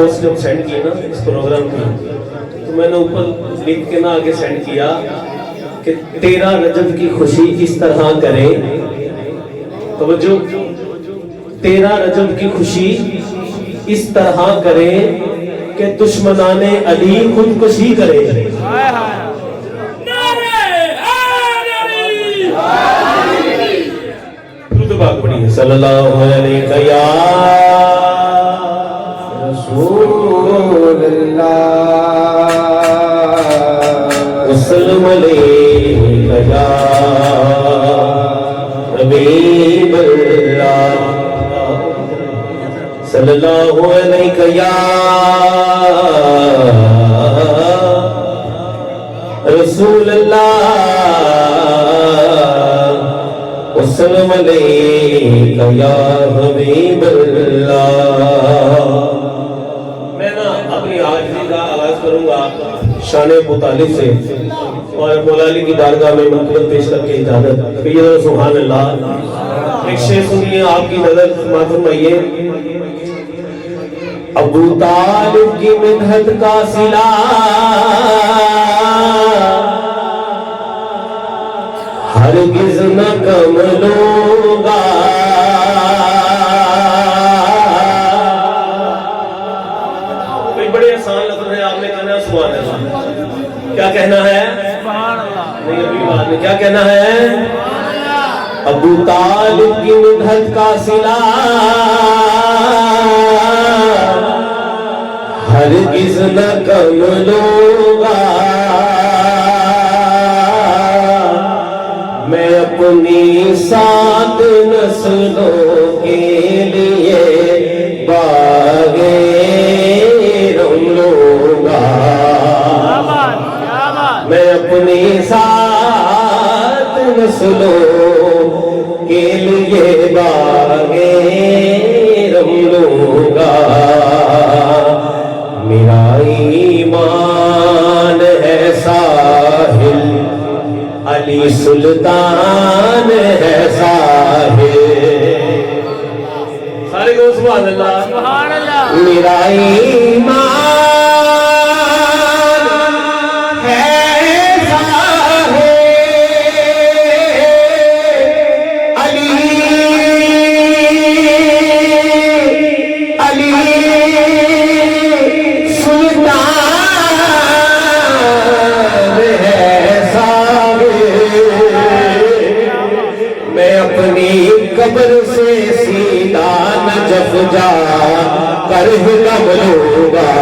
जब सेंड किए ना इस प्रोग्राम की, तो मैंने ऊपर लिख के ना आगे सेंड किया कि 13 रजब की खुशी इस तरह करें। तो जो 13 रजब की खुशी इस तरह करें कि दुश्मनाने अली खुदकुशी करे। सल्लल्लाहु अलैहि वसल्लम सल्लल्लाहु अलैहि रसूलल्लाह वसल्लम अलैका हबीबल्लाह। मैं ना अपनी आखिरी का आगाज करूंगा शान अबू तालिब से और मौला अली की बारगाह में मंकबत पेश करके इजाजत। कबीर सुभान अल्लाह। एक शेर सुनिए, आपकी नजर फरमाइए। अबू तालिब की मिन्नत का सिला हरगिज़ न कम लूंगा। कोई बड़े आसान लफ्ज़ है, आपने कहना है सुभान अल्लाह। क्या कहना है? नहीं, अभी बात में क्या कहना है? अबू तालिब की मिन्नत का सिला हरगिज़ न कम लूंगा। मैं अपनी 7 नस्लों के लिए बागे रंग लूंगा। मैं अपनी 7 नस्लों के लिए बागे रंग लूंगा। मेरा ईमान है साहिल, अली सुल्तान है साहिल। सारे को सुभान अल्लाह सुभान अल्लाह। मेरा ईमान है साहिल, अली सुल्तान है साहिल। मैं अपनी कब्र से सीधा नजफ जा कर हिलम लूंगा।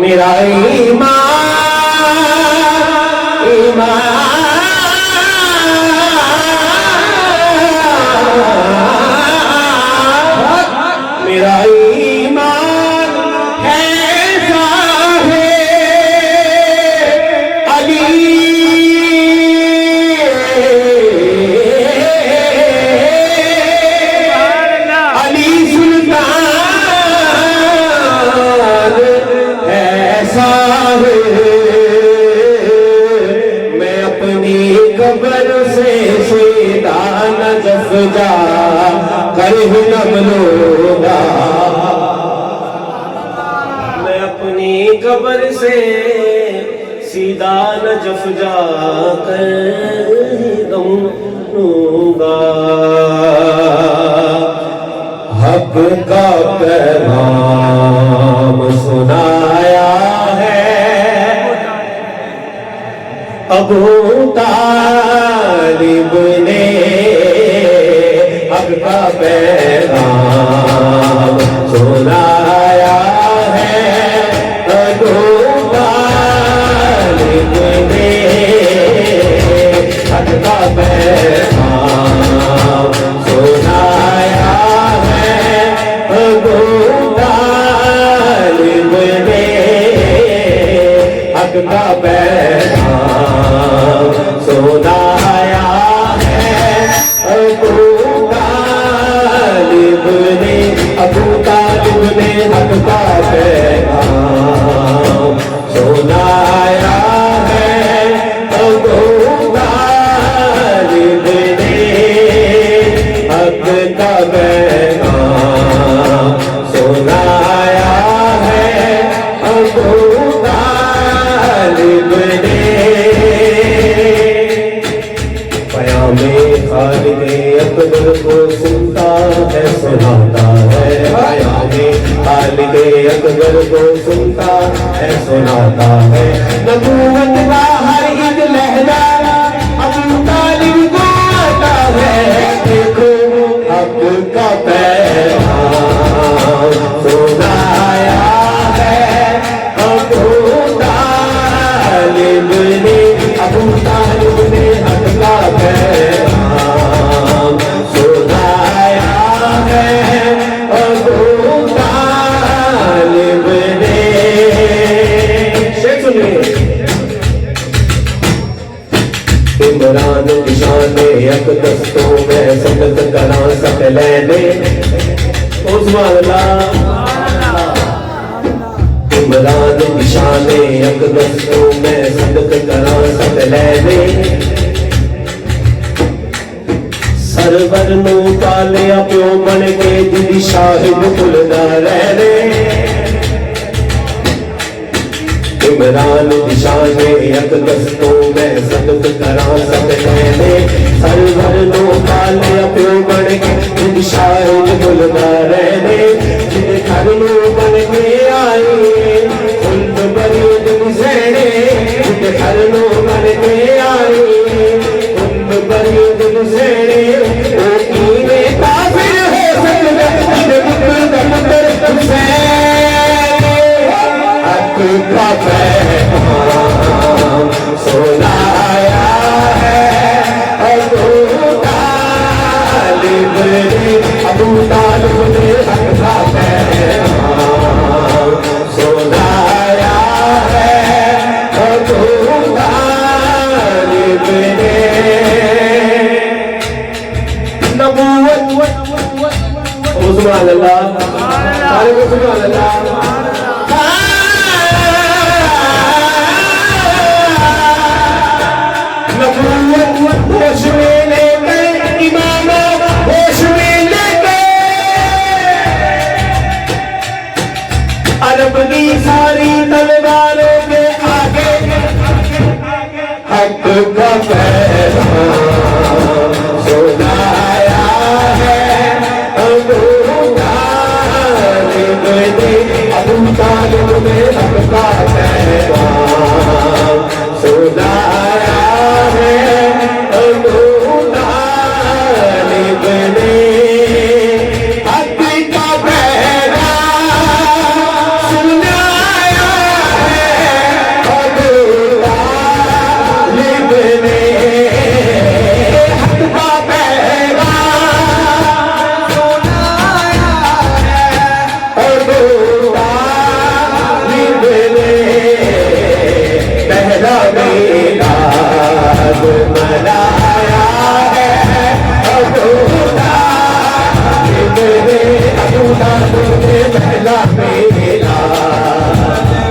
मेरा मेरा ईमान है साहिल, अली सुल्तान है साहिल। मैं अपनी कब्र से सीधा नजफ जा कर हिलम लूंगा। मैं अपनी कब्र से सीधा नजफ जा कर हिलम लूंगा। हक का पैगाम सुनाया है अबू तालिब ने। हक का पैगाम सुनाया है अबू तालिब ने। हक का पैगाम सुनाया है अबू तालिब ने। हक का पैगाम सुनाया है अबू तालिब ने। अबू तालिब ने हक का पैगाम सुनाया है अबू तालिब ने। हक का पैगाम नगर को सुनता है सुनाता है नबूवत का हर एक लहजा अबू तालिब को आता है देखो हक का पैगाम सुनाया है अबू तालिब ने हक का पैगाम सुनाया है अबू तालिब ने। शेख सुनिए इमरान की शान अक़दस्तों में सदक करा सकलैने इमरान की शान अक़दस्तों में सदक करा सकलैने सरवर नू पालिया प्यो बन के जिदी शाहिद भुलदा रहने इमरान की शान अक़दस्तों में सदक करा सकलैने सरवर नू पालिया प्यो बन के जिदी शाहिद भुलदा रहने जिद घर नू बन के आई खुल्द बरीद गुज़रे जिद घर नू बन के आई खुल्द बरीद गुज़रे ओ कीने काफिर हो सकते जिद मुक़द्दर हुसैन हक का पैगाम सुनाया है अबू तालिब ने हक का पैगाम सुनाया है अबू तालिब ने नबूवत सुभान अल्लाह सारे को सुभान अल्लाह होश में लेकर इमाम होश में लेकर अरब की सारी तलवारों के आगे हक का पैगाम सुनाया है अबू तालिब ने हक का पैगाम सुनाया है अबू तालिब ने हक का पैगाम सुनाया है अबू तालिब ने हक का पैगाम सुनाया है अबू तालिब ने पहला मीलाद मनाया है अबू तालिब ने पहला मीलाद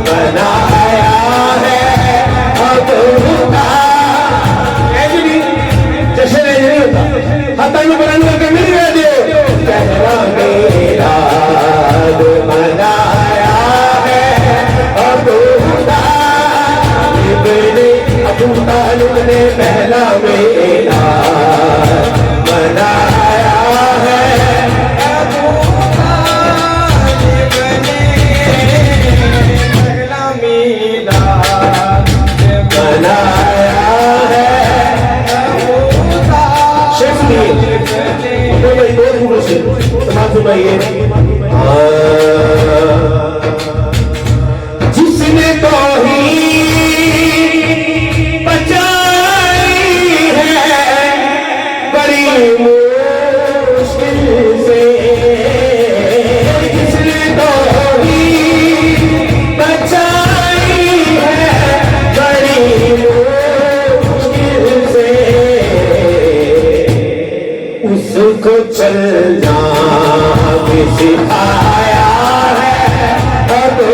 मनाया है अबू तालिब जश्न नहीं होता हत्ता ये बुलंद करके मिल गया दियो पहला मीलाद मनाया है अबू तालिब ने पहला मीलाद मनाया है अबू तालिब ने पहला मीलाद मनाया है अबू तालिब जिसने तौहीद बचाई है बड़ी मुश्किल से जिसने तौहीद बचाई है बड़ी मुश्किल से उसको चलना भी सिखाया है अबू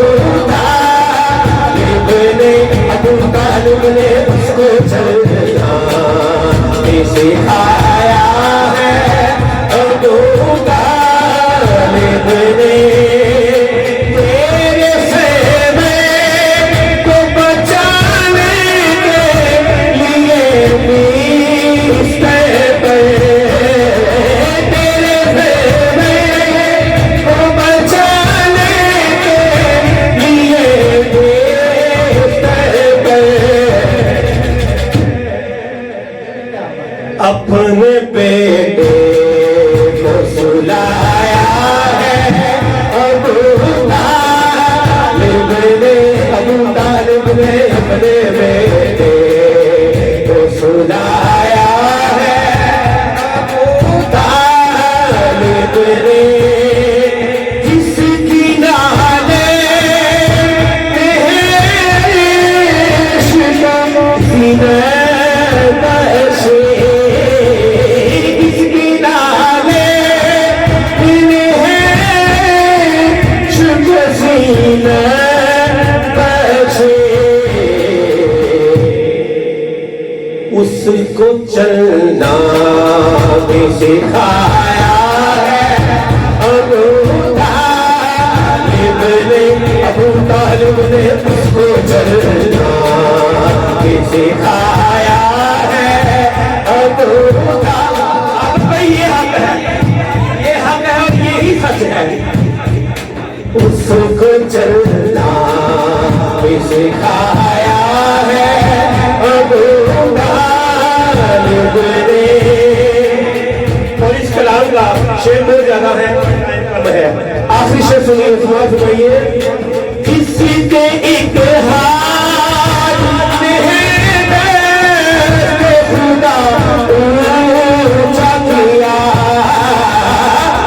तालिब ने उसको चलना भी सिखाया है अबू तालिब ने तेरे सेवे को बचाने के लिए भी तेरे सेवे को बचाने के सिखाया है अबू तालिब ने उसको चलना भी सिखाया है अबू तालिब। ये हक है, ये हक है और यही सच है। उसको चलना भी सिखाया है अबू तालिब ने। और इस कलाम का शेर बहुत ज्यादा है, कम है। आखिरी शेर सुनिए, सुनाइए। किसी के एक हाथ में खुदा ऊंचा किया,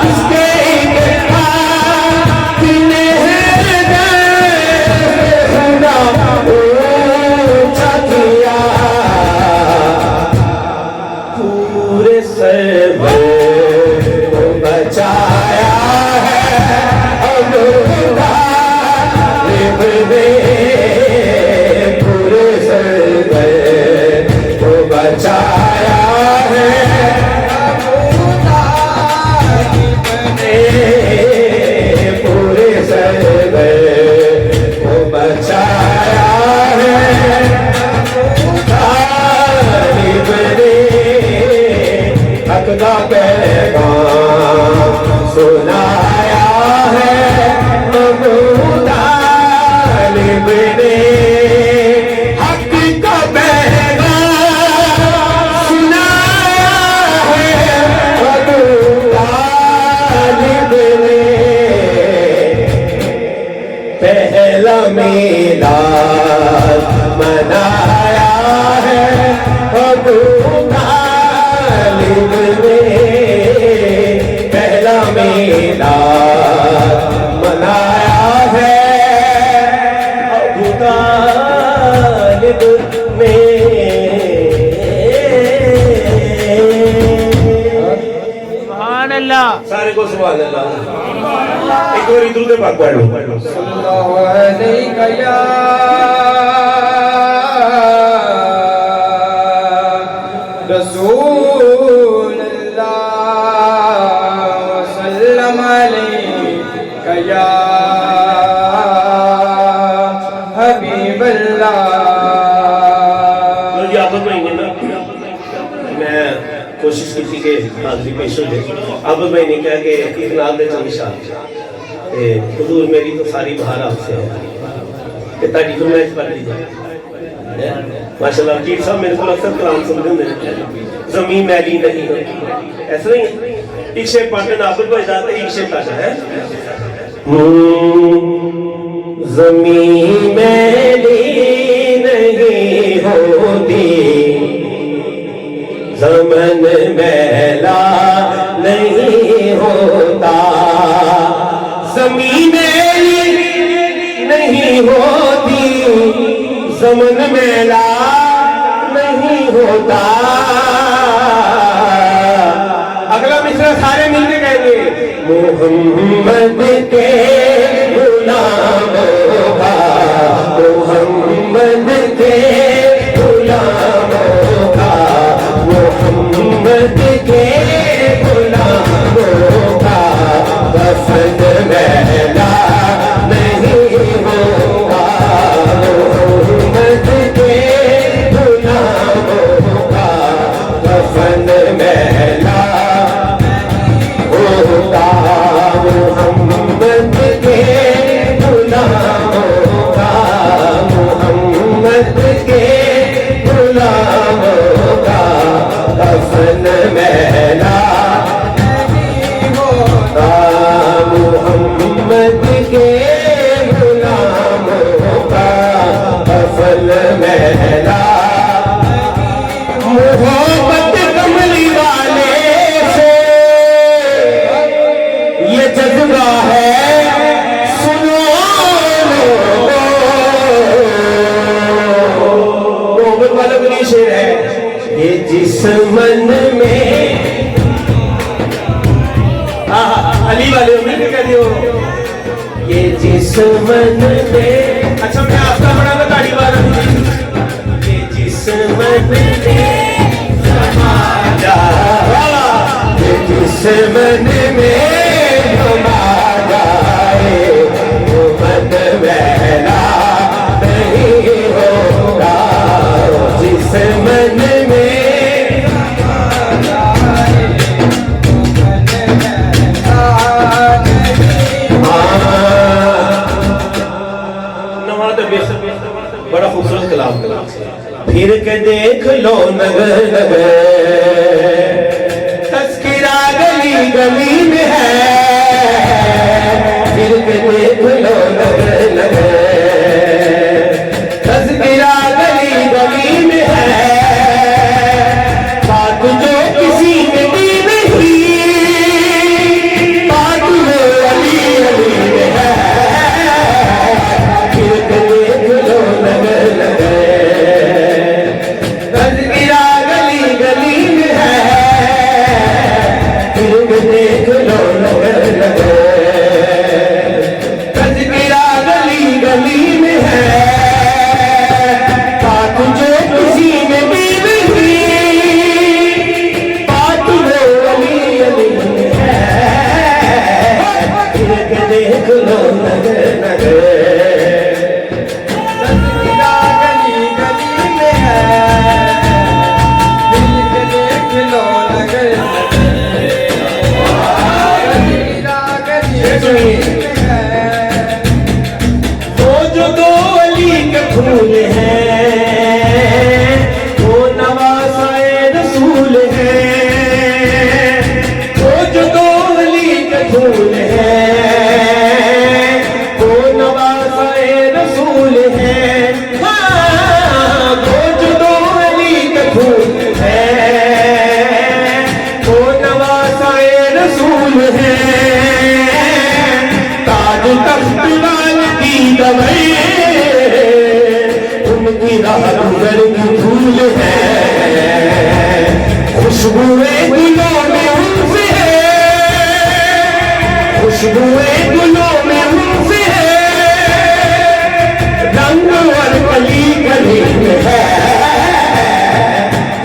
किसके एक हाथ में खुदा ऊंचा किया, पूरे सरवर को बचाया है अबू तालिब ने, पूरे सरवर को बचाया है अबू तालिब ने, पूरे सरवर को बचाया है अबू तालिब ने। हक का पैगाम सुनाया है अबू तालिब ने, हक का पैगाम सुनाया है अबू तालिब ने। पहला मीलाद मनाया है अबू तालिब ने, पहला मीलाद मनाया है अबू तालिब ने। सुभान अल्लाह। सारे को सुभान अल्लाह। एक बार दुरूद पाक पढ़ लो। सल्लल्लाहु अलैहि या रसूल अल्लाह वसल्लम अलैका या हबीब अल्लाह। जी आप भाई ना, मैं कोशिश की थी कि हाजिरी पेश हो जाए। अब भाई ने कहा कि एक नाल दे चंद शाह हुजूर मेरी तो सारी बहार आपसे है कि ताड़ी फरमाइश पढ़ ली जाए। माशाल्लाह कीर साहब मेरे को अक्सर कलाम सुनते होंगे, जमीन मैली नहीं होती, ऐसा नहीं है। एक शेर पाटे नाबुल भाई जाता, एक शेर पाटा है। जमीन मैली नहीं होती, ज़मन मैला नहीं होता, ज़मीन मैली नहीं होती, ज़मन मैला नहीं होता। अगला मिसरा सारे मिलके कहेंगे, मोहम्मद के गुलामों का, मोहम्मद के गुलामों का, मोहम्मद के गुलामों का कफन मैला नहीं होगा, मोहम्मद के गुलामों का कफन मैला होगा, मोहम्मद के गुलामों का, मोहम्मद के गुलामों का कफन मैला नहीं होता, मोहम्मद के गुलामों का कफन मैला। मोहब्बत कमली वाले से ये जज्बा है, सुनो मोहब्बत वाला बड़ी शेर है। ये जिस मन में अली वाले कह दियो, ये जिस मन में, अच्छा मैं आपका बड़ा ताड़ी वाला, ये जिस मन में समा जा, ये मन में समा जाए वो मन बहला नहीं होगा। जिस मन में बड़ा खूबसूरत कलाम। फिर के देख लो नगर नगर, तस्किरा गली गली में है। फिर के देख लो नगर नगर, तस्किरा गली गली में है। बात जो किसी में भी नहीं, बात वो अली अली में है। फिर के देख लो नगर नगर, तस्किरा गली गली में है। फिर के देख लो नगर नगर, तस्किरा गली गली में है। बात जो किसी में भी नहीं, बात वो अली अली में है। फिर के देख लो नगर नगर, तस्किरा गली गली में है। फिर के देख लो नगर नगर, तस्किरा गली गली में है। वो जो दो अली के फूल हैं, वो नवासाए रसूल हैं। वो जो दो अली के फूल हैं, वो नवासाए रसूल हैं। हाँ, वो जो दो अली के फूल हैं, वो नवासाए रसूल हैं। ताज तख्त वाल की दवाई, उनकी राह गुजर की फूल है। खुशबुएं गुलों में उनसे है, खुशबुएं गुलों में उनसे है। रंग और कली गली में है।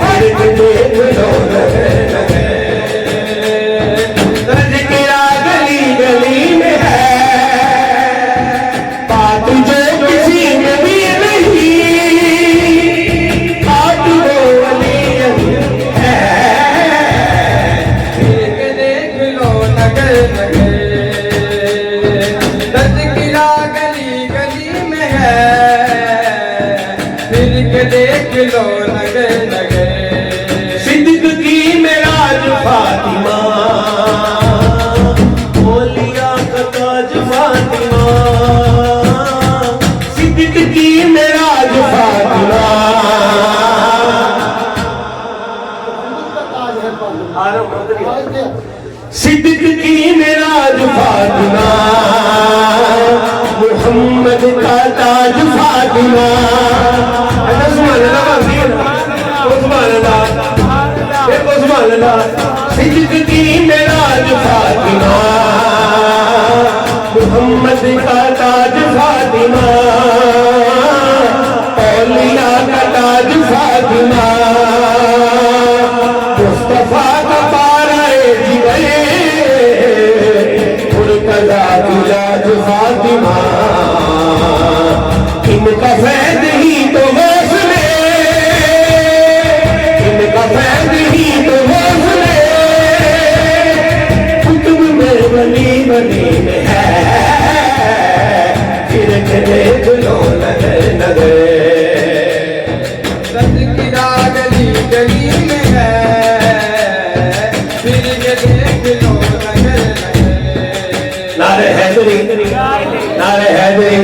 फिर के देख लो नगर नगर, तस्किरा गली गली में है। बात जो किसी में भी नहीं, बात वो अली अली है। फिर के देख लो नगर नगर, तस्किरा गली गली में है। फिर के देख लो नगर नगर, सिद्दीक की मेराज फातिमा, औलिया का ताज फातिमा। सिद्दीक की मेराज फातिमा, सिद्दीक की मेराज फातिमा। मुहम्मद का ताज फातिमा। सिद्दीक की मेराज फातिमा, मुहम्मद का ताज फातिमा। औलिया का ताज फातिमा, मुस्तफा का पाराए जिगरे। मुर्तजा की लाज फातिमा, इनका फैज़ ही तो हौसले, इनका फैज़ ही तो हौसले। कुतुब में वली वली में है। फिर के देख लो नगर नगर, तस्किरा गली गली में है। फिर के देख लो नगर नगर, नारे हैदरी, नारे हैदरी।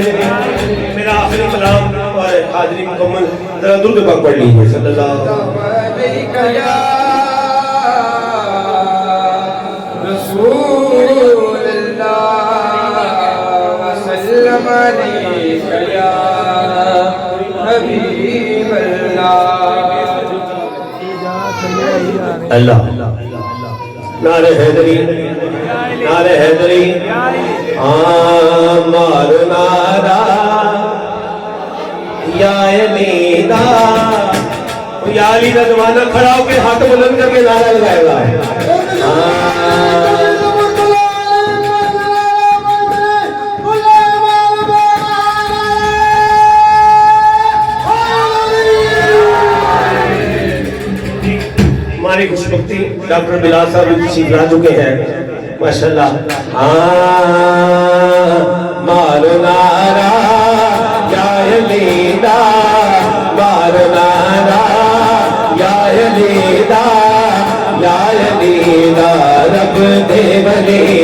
मेरा आखिरी कलाम और हाजिरी मुकम्मल। जरा दुरूद पाक पढ़ लीजिए सल्लल्लाहु अलैका या रसूलल्लाह, वसल्लम अलैका या हबीबल्लाह। अल्लाह। नारे हैदरी, नारे हैदरी। मार नारा या अलीदा, या अली का जमाना खड़ा होकर हाथ बुलंद करके नारा लगाएगा। डॉक्टर बिलाल साहब भी तशरीफ ला चुके हैं माशाल्लाह। मारो नारा या अलीदा, मारो नारा या अलीदा, या अलीदा रब दे वली